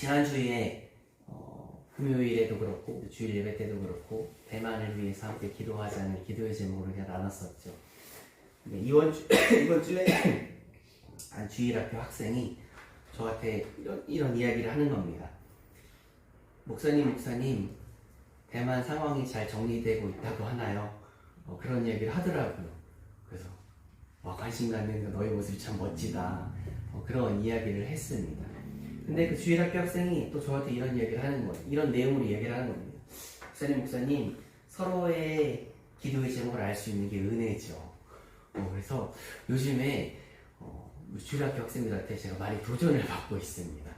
지난주에 금요일에도 그렇고 주일 예배 때도 그렇고 대만을 위해서 함께 기도하자는 기도의 제목으로 그냥 나눴었죠. 이번 주에 한 주일학교 학생이 저한테 이런 이야기를 하는 겁니다. 목사님, 대만 상황이 잘 정리되고 있다고 하나요? 그런 이야기를 하더라고요. 그래서 관심 갖는 너의 모습이 참 멋지다. 그런 이야기를 했습니다. 근데 그 주일학교 학생이 또 저한테 이런 이야기를 하는 거예요. 이런 내용으로 이야기를 하는 겁니다. 목사님, 서로의 기도의 제목을 알 수 있는 게 은혜죠. 그래서 요즘에 주일학교 학생들한테 제가 많이 도전을 받고 있습니다.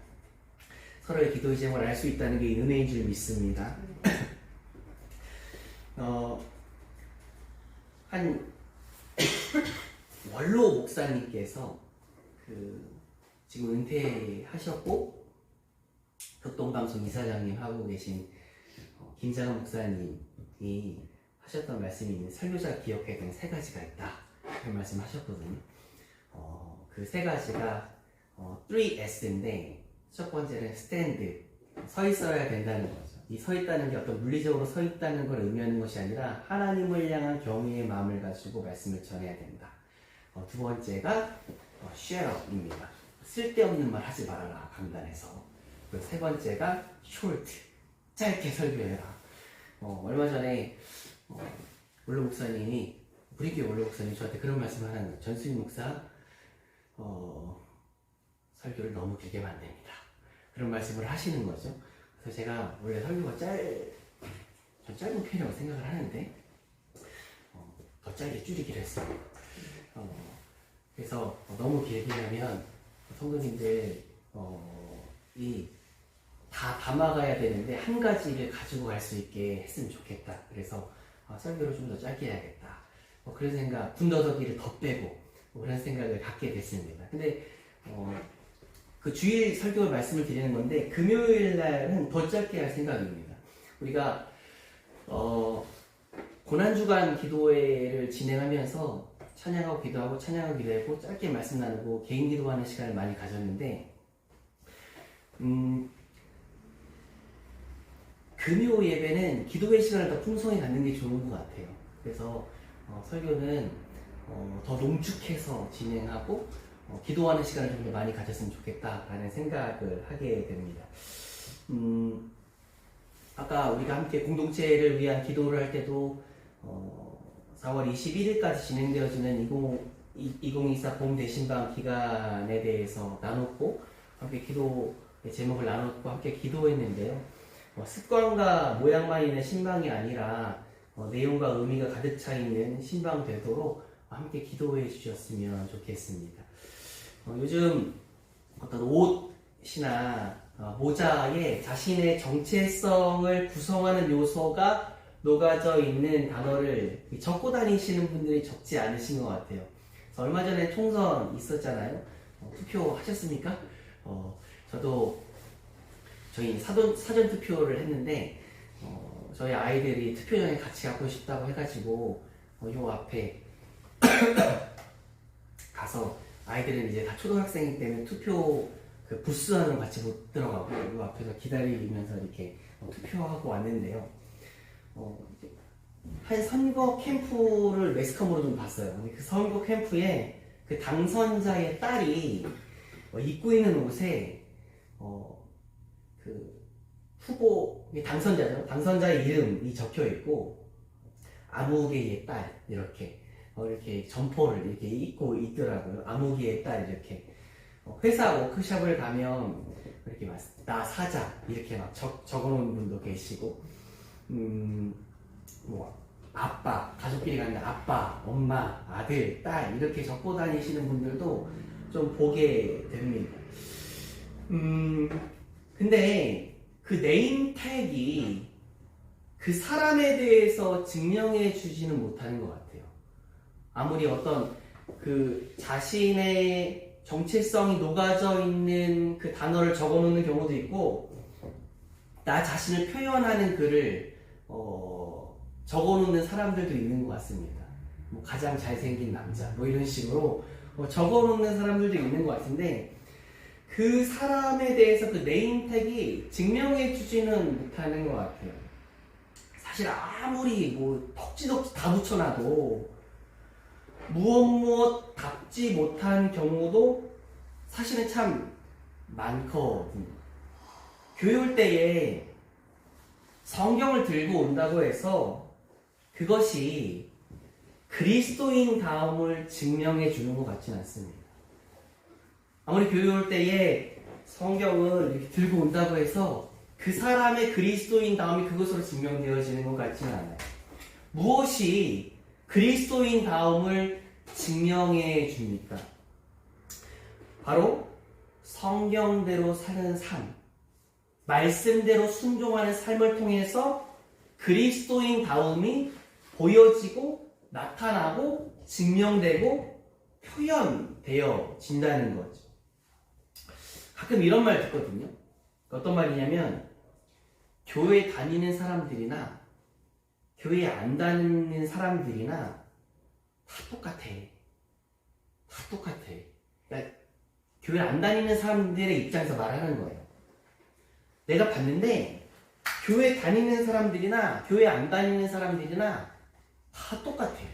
서로의 기도의 제목을 알 수 있다는 게 은혜인 줄 믿습니다. 한 원로 목사님께서 지금 은퇴하셨고 교통방송 이사장님 하고 계신 김장은 목사님이 하셨던 말씀이 있는 설교자 기억해야 되는 3가지가 있다. 그런 말씀 하셨거든요. 그 3가지가 3S인데 첫 번째는 stand, 서 있어야 된다는 거죠. 이 서 있다는 게 어떤 물리적으로 서 있다는 걸 의미하는 것이 아니라 하나님을 향한 경외의 마음을 가지고 말씀을 전해야 된다. 두 번째가 share입니다. 쓸데없는 말 하지 말아라, 강단에서. 그리고 3번째가 short, 짧게 설교해라. 얼마 전에 원로 목사님이, 우리 교회 원로 목사님이 저한테 그런 말씀을 하는 거예요. 전수인 목사, 설교를 너무 길게 하면 안 됩니다. 그런 말씀을 하시는 거죠. 그래서 제가 원래 설교가 좀 짧은 편이라고 생각을 하는데 더 짧게 줄이기로 했어요. 그래서 너무 길게 하면 성도님들 다 담아가야 되는데 한 가지를 가지고 갈 수 있게 했으면 좋겠다. 그래서 설교를 좀 더 짧게 해야겠다. 그런 생각, 군더더기를 더 빼고 그런 생각을 갖게 됐습니다. 근데 그 주일 설교 말씀을 드리는 건데 금요일 날은 더 짧게 할 생각입니다. 우리가 고난주간 기도회를 진행하면서 찬양하고 기도하고 찬양하고 기도하고 짧게 말씀 나누고 개인 기도하는 시간을 많이 가졌는데 금요 예배는 기도회 시간을 더 풍성히 갖는 게 좋은 것 같아요. 그래서 설교는 더 농축해서 진행하고 기도하는 시간을 좀 더 많이 가졌으면 좋겠다라는 생각을 하게 됩니다. 아까 우리가 함께 공동체를 위한 기도를 할 때도 4월 21일까지 진행되어지는 2024 봄 대신방 기간에 대해서 나눴고 함께 기도의 제목을 나눴고 함께 기도했는데요. 습관과 모양만 있는 신방이 아니라 내용과 의미가 가득 차 있는 신방 되도록 함께 기도해 주셨으면 좋겠습니다. 요즘 어떤 옷이나 모자에 자신의 정체성을 구성하는 요소가 녹아져 있는 단어를 적고 다니시는 분들이 적지 않으신 것 같아요. 그래서 얼마 전에 총선 있었잖아요. 투표하셨습니까? 저도 저희 사전 투표를 했는데 저희 아이들이 투표 전에 같이 갖고 싶다고 해가지고 요 앞에 가서 아이들은 이제 다 초등학생이기 때문에 투표 그 부스 안으로 같이 못 들어가고 요 앞에서 기다리면서 이렇게 투표하고 왔는데요. 한 선거 캠프를 매스컴으로 좀 봤어요. 근데 그 선거 캠프에 그 당선자의 딸이 입고 있는 옷에 그 후보 당선자죠. 당선자의 이름이 적혀 있고 아무개의 딸 이렇게 점퍼를 이렇게 입고 있더라고요. 아무개의 딸 이렇게 회사 워크숍을 가면 이렇게 막 나 사자 이렇게 막 적어놓은 분도 계시고 아빠 가족끼리 가는데 아빠, 엄마, 아들, 딸 이렇게 적고 다니시는 분들도 좀 보게 됩니다. 근데 그 네임택이 그 사람에 대해서 증명해 주지는 못하는 것 같아요. 아무리 어떤 그 자신의 정체성이 녹아져 있는 그 단어를 적어 놓는 경우도 있고 나 자신을 표현하는 글을 적어 놓는 사람들도 있는 것 같습니다. 가장 잘생긴 남자 이런 식으로 적어 놓는 사람들도 있는 것 같은데 그 사람에 대해서 그 네임택이 증명해 주지는 못하는 것 같아요. 사실 아무리 뭐 덕지덕지 다 붙여놔도 무엇답지 못한 경우도 사실은 참 많거든요. 교회 올 때에 성경을 들고 온다고 해서 그것이 그리스도인 다움을 증명해 주는 것 같지는 않습니다. 아무리 교회 올 때에 성경을 이렇게 들고 온다고 해서 그 사람의 그리스도인 다움이 그것으로 증명되어지는 것 같지는 않아요. 무엇이 그리스도인 다움을 증명해 줍니까? 바로 성경대로 사는 삶, 말씀대로 순종하는 삶을 통해서 그리스도인 다움이 보여지고 나타나고 증명되고 표현되어진다는 거죠. 가끔 이런 말 듣거든요. 어떤 말이냐면 교회 다니는 사람들이나 교회 안 다니는 사람들이나 다 똑같아. 다 똑같아. 그러니까 교회 안 다니는 사람들의 입장에서 말하는 거예요. 내가 봤는데 교회 다니는 사람들이나 교회 안 다니는 사람들이나 다 똑같아요.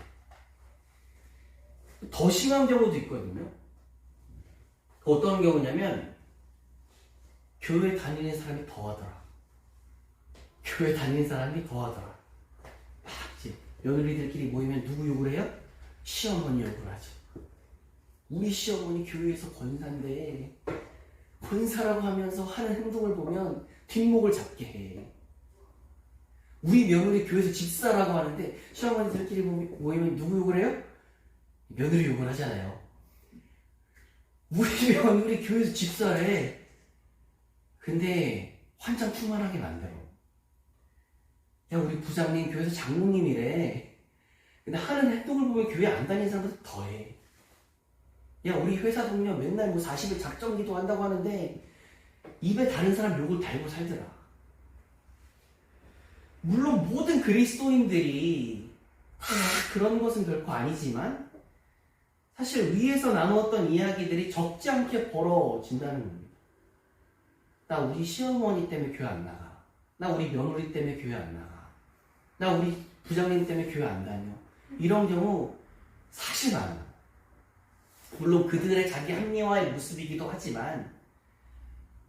더 심한 경우도 있거든요. 어떤 경우냐면 교회 다니는 사람이 더하더라. 교회 다니는 사람이 더하더라. 막 이제 며느리들끼리 모이면 누구 욕을 해요? 시어머니 욕을 하죠. 우리 시어머니 교회에서 권사인데 권사라고 하면서 하는 행동을 보면 뒷목을 잡게 해. 우리 며느리 교회에서 집사라고 하는데 시어머니들끼리 모이면 누구 욕을 해요? 며느리 욕을 하잖아요. 우리 며느리 교회에서 집사래. 근데 환장 충만하게 만들어. 야, 우리 부장님 교회에서 장로님이래. 근데 하는 행동을 보면 교회 안 다니는 사람들 더해. 야, 우리 회사 동료 맨날 뭐 40일 작정기도 한다고 하는데 입에 다른 사람 욕을 달고 살더라. 물론 모든 그리스도인들이 다 그런 것은 결코 아니지만 사실 위에서 나누었던 이야기들이 적지 않게 벌어진다는 겁니다. 나 우리 시어머니 때문에 교회 안 나가. 나 우리 며느리 때문에 교회 안 나가. 나 우리 부장님 때문에 교회 안 다녀. 이런 경우 사실 많아. 물론 그들의 자기 합리화의 모습이기도 하지만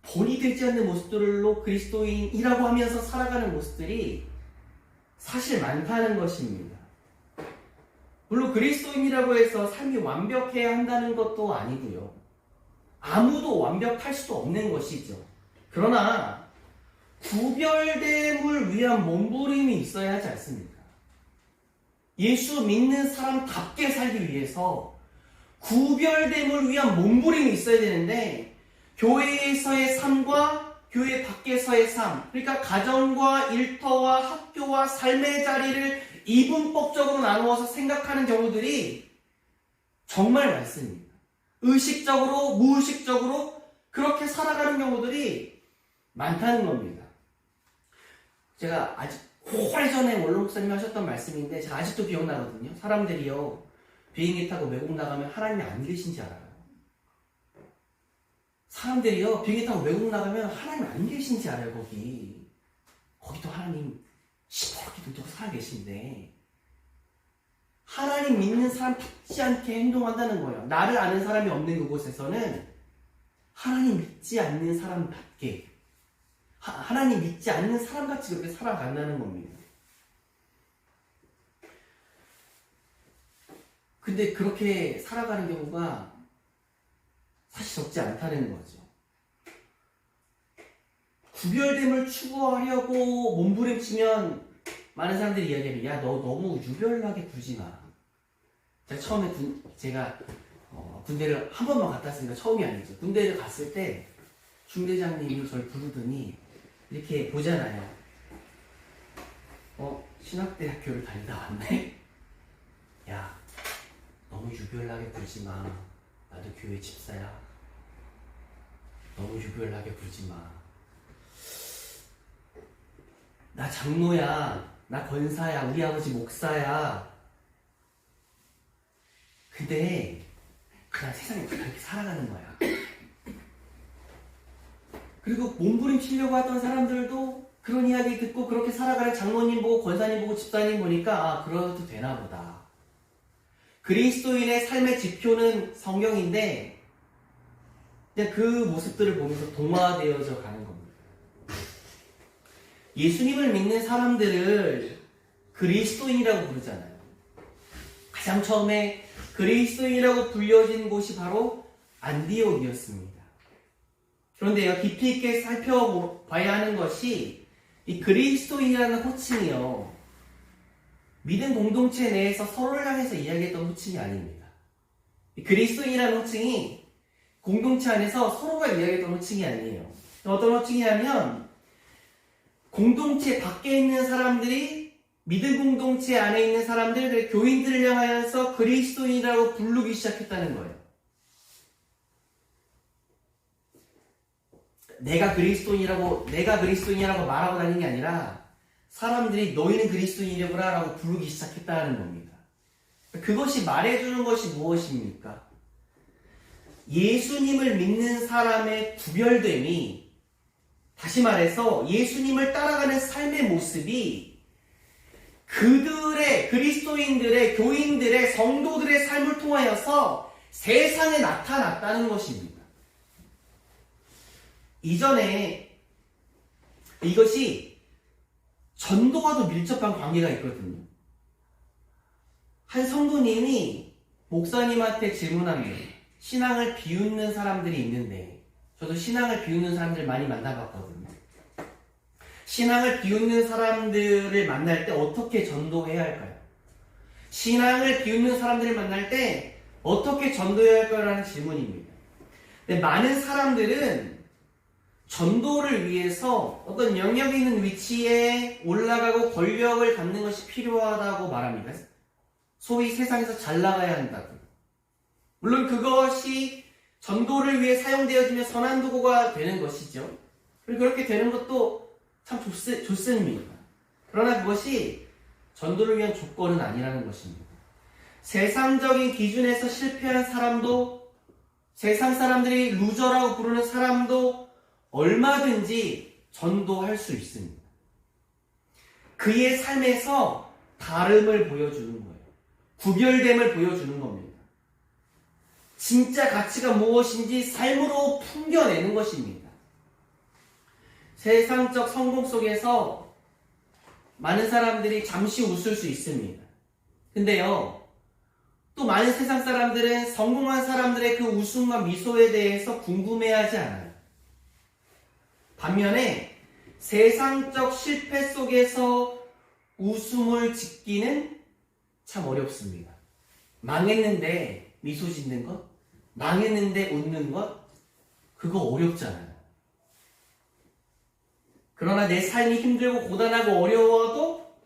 본이 되지 않는 모습들로 그리스도인이라고 하면서 살아가는 모습들이 사실 많다는 것입니다. 물론 그리스도인이라고 해서 삶이 완벽해야 한다는 것도 아니고요. 아무도 완벽할 수도 없는 것이죠. 그러나 구별됨을 위한 몸부림이 있어야 하지 않습니까? 예수 믿는 사람답게 살기 위해서 구별됨을 위한 몸부림이 있어야 되는데 교회에서의 삶과 교회 밖에서의 삶, 그러니까 가정과 일터와 학교와 삶의 자리를 이분법적으로 나누어서 생각하는 경우들이 정말 많습니다. 의식적으로, 무의식적으로 그렇게 살아가는 경우들이 많다는 겁니다. 제가 아직 오래전에 원로 목사님이 하셨던 말씀인데 제가 아직도 기억나거든요. 사람들이요, 비행기 타고 외국 나가면 하나님이 안 계신지 알아요. 사람들이요, 비행기 타고 외국 나가면 하나님 안 계신지 알아요. 거기도 하나님 시퍼렇게 눈 뜨고 살아계신데 하나님 믿는 사람답지 않게 행동한다는 거예요. 나를 아는 사람이 없는 그곳에서는 하나님 믿지 않는 사람답게, 하나님 믿지 않는 사람같이 그렇게 살아간다는 겁니다. 근데 그렇게 살아가는 경우가 사실 적지 않다는 거죠. 구별됨을 추구하려고 몸부림치면 많은 사람들이 이야기하면 야, 너 너무 유별나게 굴지 마. 제가 처음에 군대를 한 번만 갔다 왔으니까 처음이 아니죠. 군대를 갔을 때 중대장님이 저를 부르더니 이렇게 보잖아요. 신학대학교를 다니다 왔네? 야, 너무 유별나게 굴지 마. 나도 교회 집사야. 너무 유별나게 굴지 마. 나 장로야. 나 권사야. 우리 아버지 목사야. 근데 그냥 세상에 그렇게 살아가는 거야. 그리고 몸부림치려고 하던 사람들도 그런 이야기 듣고 그렇게 살아가는 장로님 보고 권사님 보고 집사님 보니까 그러도 되나 보다. 그리스도인의 삶의 지표는 성경인데 그냥 그 모습들을 보면서 동화되어져 가는 겁니다. 예수님을 믿는 사람들을 그리스도인이라고 부르잖아요. 가장 처음에 그리스도인이라고 불려진 곳이 바로 안디옥이었습니다. 그런데요, 깊이 있게 살펴봐야 하는 것이 이 그리스도인이라는 호칭이요, 믿음 공동체 내에서 서로를 향해서 이야기했던 호칭이 아닙니다. 이 그리스도인이라는 호칭이 공동체 안에서 서로가 이야기했던 호칭이 아니에요. 어떤 호칭이냐면 공동체 밖에 있는 사람들이 믿음 공동체 안에 있는 사람들, 교인들을 향하여서 그리스도인이라고 부르기 시작했다는 거예요. 내가 그리스도인이라고 말하고 다니는 게 아니라 사람들이 너희는 그리스도인이구나 라고 부르기 시작했다는 겁니다. 그것이 말해주는 것이 무엇입니까? 예수님을 믿는 사람의 구별됨이, 다시 말해서 예수님을 따라가는 삶의 모습이 그들의, 그리스도인들의, 교인들의, 성도들의 삶을 통하여서 세상에 나타났다는 것입니다. 이전에 이것이 전도와도 밀접한 관계가 있거든요. 한 성도님이 목사님한테 질문합니다. 신앙을 비웃는 사람들이 있는데, 저도 신앙을 비웃는 사람들 많이 만나봤거든요. 신앙을 비웃는 사람들을 만날 때 어떻게 전도해야 할까요? 신앙을 비웃는 사람들을 만날 때 어떻게 전도해야 할까요? 라는 질문입니다. 근데 많은 사람들은 전도를 위해서 어떤 영역 있는 위치에 올라가고 권력을 갖는 것이 필요하다고 말합니다. 소위 세상에서 잘 나가야 한다고. 물론 그것이 전도를 위해 사용되어지면 선한 도구가 되는 것이죠. 그리고 그렇게 되는 것도 참 좋습니다. 그러나 그것이 전도를 위한 조건은 아니라는 것입니다. 세상적인 기준에서 실패한 사람도, 세상 사람들이 루저라고 부르는 사람도 얼마든지 전도할 수 있습니다. 그의 삶에서 다름을 보여주는 거예요. 구별됨을 보여주는 겁니다. 진짜 가치가 무엇인지 삶으로 풍겨내는 것입니다. 세상적 성공 속에서 많은 사람들이 잠시 웃을 수 있습니다. 근데요, 또 많은 세상 사람들은 성공한 사람들의 그 웃음과 미소에 대해서 궁금해하지 않아요. 반면에 세상적 실패 속에서 웃음을 짓기는 참 어렵습니다. 망했는데 미소 짓는 것, 망했는데 웃는 것, 그거 어렵잖아요. 그러나 내 삶이 힘들고 고단하고 어려워도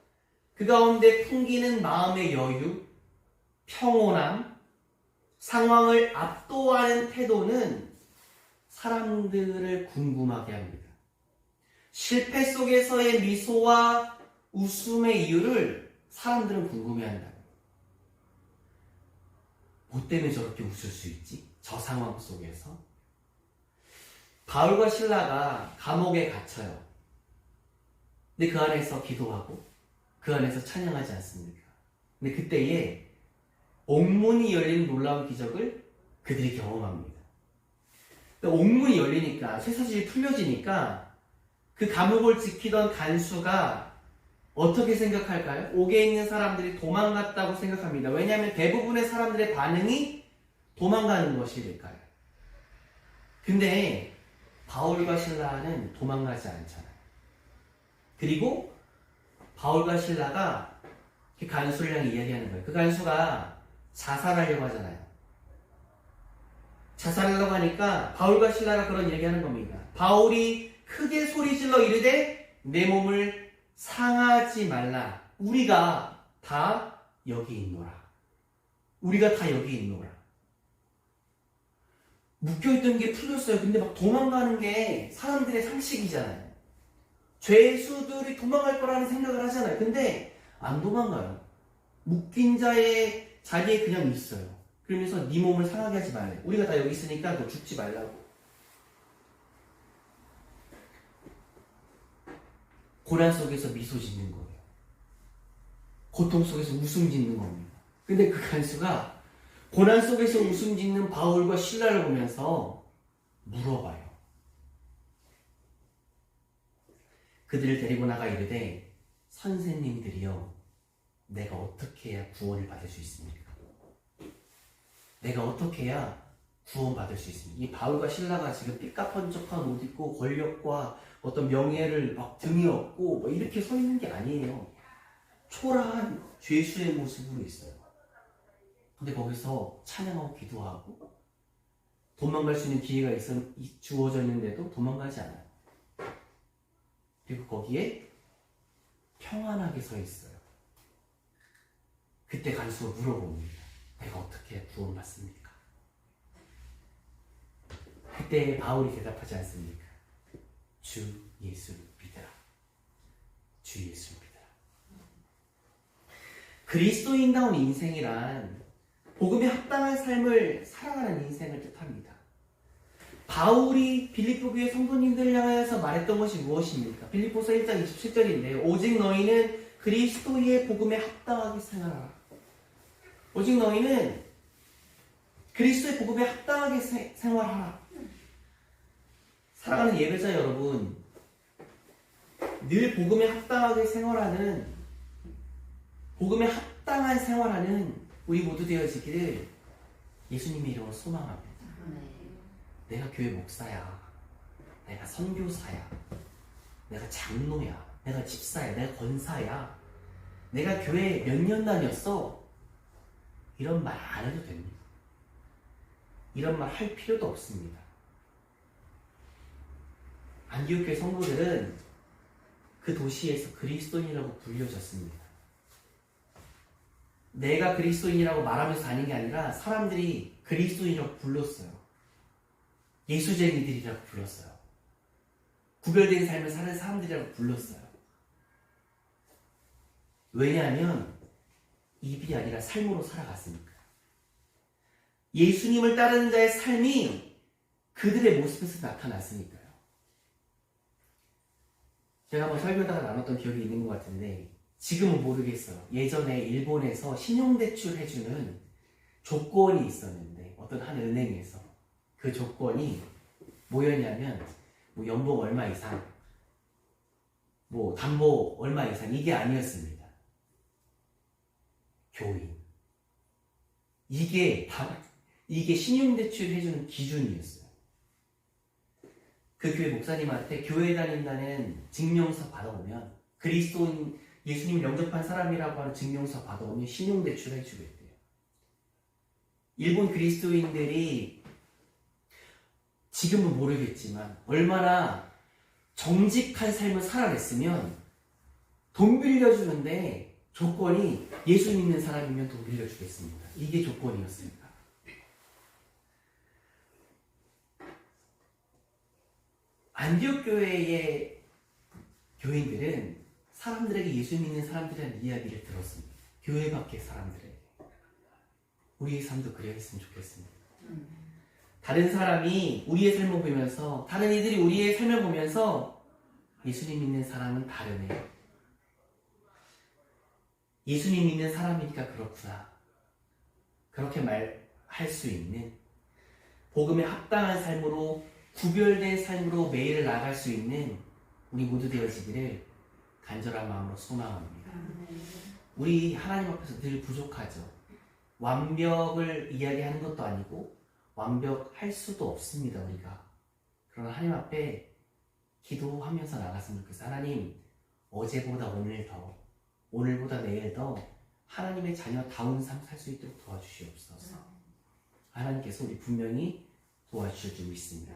그 가운데 풍기는 마음의 여유, 평온함, 상황을 압도하는 태도는 사람들을 궁금하게 합니다. 실패 속에서의 미소와 웃음의 이유를 사람들은 궁금해한다. 뭐 때문에 저렇게 웃을 수 있지? 저 상황 속에서? 바울과 실라가 감옥에 갇혀요. 근데 그 안에서 기도하고 그 안에서 찬양하지 않습니까? 근데 그때에 옥문이 열리는 놀라운 기적을 그들이 경험합니다. 옥문이 열리니까, 쇠사슬이 풀려지니까 그 감옥을 지키던 간수가 어떻게 생각할까요? 옥에 있는 사람들이 도망갔다고 생각합니다. 왜냐하면 대부분의 사람들의 반응이 도망가는 것이니까요. 근데 바울과 신라는 도망가지 않잖아요. 그리고 바울과 신라가 그 간수를 향해 이야기하는 거예요. 그 간수가 자살하려고 하잖아요. 자살하려고 하니까 바울과 신라가 그런 얘기하는 겁니다. 바울이 크게 소리질러 이르되 내 몸을 상하지 말라. 우리가 다 여기 있노라. 우리가 다 여기 있노라. 묶여있던 게 풀렸어요. 근데 막 도망가는 게 사람들의 상식이잖아요. 죄수들이 도망갈 거라는 생각을 하잖아요. 근데 안 도망가요. 묶인 자의 자리에 그냥 있어요. 그러면서 네 몸을 상하게 하지 말래. 우리가 다 여기 있으니까 너 죽지 말라고. 고난 속에서 미소 짓는 거예요. 고통 속에서 웃음 짓는 겁니다. 근데 그 간수가 고난 속에서 웃음 짓는 바울과 실라를 보면서 물어봐요. 그들을 데리고 나가 이르되 선생님들이여 내가 어떻게 해야 구원을 받을 수 있습니까? 내가 어떻게 해야 구원받을 수 있습니까? 이 바울과 실라가 지금 삐까뻔쩍한 옷 입고 권력과 어떤 명예를 막 등에 업고 뭐 이렇게 서 있는 게 아니에요. 초라한 죄수의 모습으로 있어요. 근데 거기서 찬양하고 기도하고 도망갈 수 있는 기회가 주어져 있는데도 도망가지 않아요. 그리고 거기에 평안하게 서 있어요. 그때 간수가 물어봅니다. 내가 어떻게 구원받습니까? 그때 바울이 대답하지 않습니까? 주 예수를 믿으라. 주 예수를 믿으라. 그리스도인다운 인생이란 복음에 합당한 삶을 살아가는 인생을 뜻합니다. 바울이 빌립보 교회 성도님들을 향하여서 말했던 것이 무엇입니까? 빌립보서 1장 27절인데요. 오직 너희는 그리스도의 복음에 합당하게 생활하라. 오직 너희는 그리스도의 복음에 합당하게 생활하라. 사랑하는 예배자 여러분, 늘 복음에 합당하게 생활하는, 복음에 합당한 생활하는 우리 모두 되어지기를 예수님의 이름으로 소망합니다. 내가 교회 목사야, 내가 선교사야, 내가 장로야, 내가 집사야, 내가 권사야, 내가 교회 몇 년 다녔어, 이런 말 안 해도 됩니다. 이런 말 할 필요도 없습니다. 안디옥 교회 성도들은 그 도시에서 그리스도인이라고 불려졌습니다. 내가 그리스도인이라고 말하면서 다닌 게 아니라 사람들이 그리스도인이라고 불렀어요. 예수쟁이들이라고 불렀어요. 구별된 삶을 사는 사람들이라고 불렀어요. 왜냐하면 입이 아니라 삶으로 살아갔으니까. 예수님을 따르는 자의 삶이 그들의 모습에서 나타났으니까요. 제가 한번 설교하다가 나눴던 기억이 있는 것 같은데 지금은 모르겠어요. 예전에 일본에서 신용대출 해주는 조건이 있었는데 어떤 한 은행에서 그 조건이 뭐였냐면 뭐 연봉 얼마 이상, 뭐 담보 얼마 이상, 이게 아니었습니다. 교인. 이게 신용대출 해주는 기준이었어요. 그 교회 목사님한테 교회 다닌다는 증명서 받아오면 그리스도인 예수님을 영접한 사람이라고 하는 증명서 받아오면 신용대출 해주겠대요. 일본 그리스도인들이 지금은 모르겠지만 얼마나 정직한 삶을 살아냈으면 돈 빌려주는데 조건이 예수 믿는 사람이면 돈 빌려주겠습니다. 이게 조건이었습니다. 안디옥 교회의 교인들은 사람들에게 예수 믿는 사람들이라는 이야기를 들었습니다. 교회 밖의 사람들에게. 우리의 삶도 그래야 했으면 좋겠습니다. 다른 사람이 우리의 삶을 보면서, 다른 이들이 우리의 삶을 보면서 예수님 믿는 사람은 다르네. 예수님 믿는 사람이니까 그렇구나. 그렇게 말할 수 있는 복음에 합당한 삶으로 구별된 삶으로 매일을 나아갈 수 있는 우리 모두 되어지기를 간절한 마음으로 소망합니다. 우리 하나님 앞에서 늘 부족하죠. 완벽을 이야기하는 것도 아니고 완벽할 수도 없습니다. 우리가. 그러나 하나님 앞에 기도하면서 나갔으면 좋겠어요. 하나님, 어제보다 오늘 더, 오늘보다 내일 더 하나님의 자녀다운 삶 살 수 있도록 도와주시옵소서. 하나님께서 우리 분명히 도와주실 줄 믿습니다.